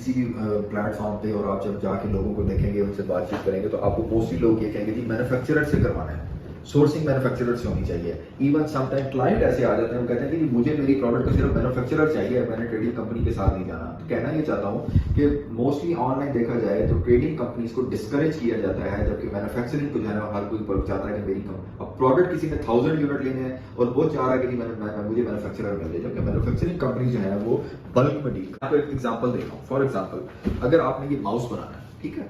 किसी भी प्लेटफॉर्म पे और आप जब जाके लोगों को देखेंगे, उनसे बातचीत करेंगे, तो आपको मोस्टली लोग ये कहेंगे जी मैन्युफैक्चरर से करवाना है, सोर्सिंग मैन्युफैक्चरर से होनी चाहिए। इवन समटाइम क्लाइंट ऐसे आ जाते हैं, वो कहते हैं कि मुझे मेरी प्रोडक्ट का सिर्फ मैन्युफैक्चरर चाहिए, मैंने ट्रेडिंग कंपनी के साथ नहीं जाना। तो कहना ये चाहता हूँ कि मोस्टली ऑनलाइन देखा जाए तो ट्रेडिंग कंपनीज को डिस्करेज किया जाता है, जबकि मैन्युफैक्चरिंग को जो है ना हर कोई चाहता है कि मेरी अब प्रोडक्ट किसी ने 1000 यूनिट लेने हैं और वो चाह रहा है कि मुझे मैन्युफैक्चरर मिल जाए, जबकि मैन्युफैक्चरिंग कंपनी जो है वो बल्क में डील। आपको एक एग्जांपल दे रहा हूँ। फॉर एग्जांपल अगर आपने ये माउस बनाना है, ठीक है,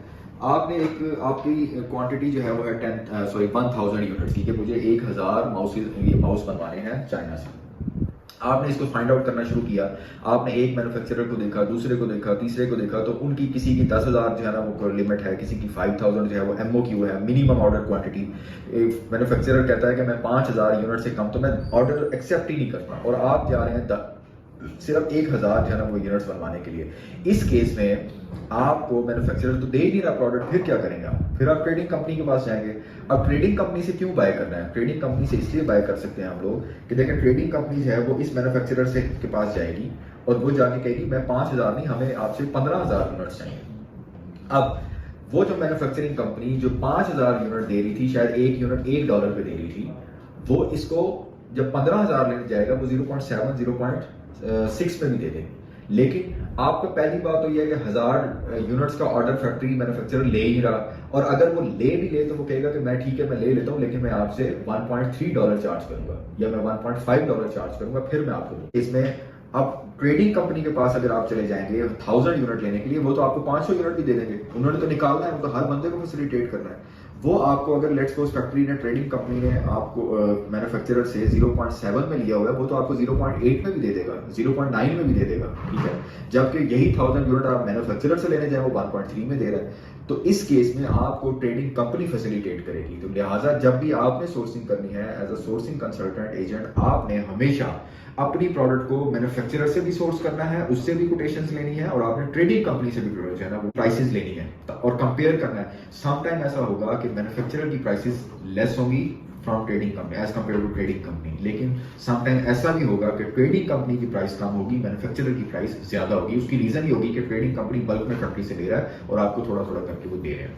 आपने एक आपकी क्वांटिटी जो है वो है 1000 यूनिट्स की, कि मुझे 1000 माउस बनवाने हैं चाइना से। आपने इसको फाइंड आउट करना शुरू किया, आपने एक मैन्युफैक्चरर को देखा, दूसरे को देखा, तीसरे को देखा, तो उनकी किसी की 10,000 जो है ना वो लिमिट है, किसी की 5000 जो है वो MOQ है, मिनिमम ऑर्डर क्वांटिटी। मैन्युफैक्चरर कहता है कि मैं 5000 यूनिट से कम तो मैं ऑर्डर एक्सेप्ट ही नहीं करता, और आप जा रहे हैं सिर्फ 1000 जो है ना वो यूनिट्स बनवाने के लिए। इस केस में आपको मैन्युफैक्चरर तो दे ही नहीं रहा प्रोडक्ट, फिर क्या करेंगे आप? फिर आप ट्रेडिंग कंपनी के पास जाएंगे। अब ट्रेडिंग कंपनी से क्यों बाय करना है? ट्रेडिंग कंपनी से इसलिए बाय कर सकते हैं हम लोग कि देखें, ट्रेडिंग कंपनी जो है वो इस मैन्युफैक्चरर से के पास जाएगी और वो जाके कहेगी मैं 5000 नहीं, हमें आपसे 15000 यूनिट्स चाहिए। अब वो जो मैन्युफैक्चरिंग कंपनी जो 5000 यूनिट दे रही थी, शायद एक यूनिट $1 पे दे रही थी, वो इसको जब 15000 लेने जाएगा वो 0.7 0.6 में भी दे देंगे। लेकिन आपको पहली बात तो यह है कि 1000 यूनिट्स का ऑर्डर फैक्ट्री मैन्युफैक्चरर ले ही रहा, और अगर वो ले भी ले तो वो कहेगा कि मैं ठीक है मैं ले लेता हूं, लेकिन मैं आपसे $1.3 चार्ज करूंगा या मैं $1.5 चार्ज करूंगा, फिर मैं आपको दूंगा। इसमें अब ट्रेडिंग कंपनी के पास अगर आप चले जाएंगे 1000 यूनिट लेने के लिए, वो तो आपको 500 यूनिट भी दे देंगे, उन्होंने तो निकालना है, उनको हर बंदे को फैसिलिटेट करना है। वो आपको अगर लेट्स सपोज फैक्ट्री ने, ट्रेडिंग कंपनी ने आपको मैन्युफैक्चरर से 0.7 में लिया हुआ है, वो तो आपको 0.8 में भी दे देगा, 0.9 में भी दे देगा, ठीक है, जबकि यही 1000 यूनिट आप मैन्युफैक्चरर से लेने जाए वो 1.3 में दे रहा है। तो इस केस में आपको ट्रेडिंग कंपनी फैसिलिटेट करेगी। तो लिहाजा जब भी आपने सोर्सिंग करनी है as a sourcing consultant agent, आपने हमेशा अपनी प्रोडक्ट को मैन्युफैक्चरर से भी सोर्स करना है, उससे भी कोटेशंस लेनी है, और आपने ट्रेडिंग कंपनी से भी जो है ना वो प्राइसेस लेनी है और कंपेयर करना है। समटाइम ऐसा होगा कि मैन्युफैक्चरर की प्राइसेस लेस होंगी from trading company as compare to trading company, लेकिन समटाइम ऐसा भी होगा कि ट्रेडिंग कंपनी की प्राइस कम होगी, मैन्युफैक्चरर की प्राइस ज्यादा होगी। उसकी रीजन ये होगी कि ट्रेडिंग कंपनी बल्क में फैक्ट्री से ले रहा है और आपको थोड़ा थोड़ा करके वो दे रहे हैं।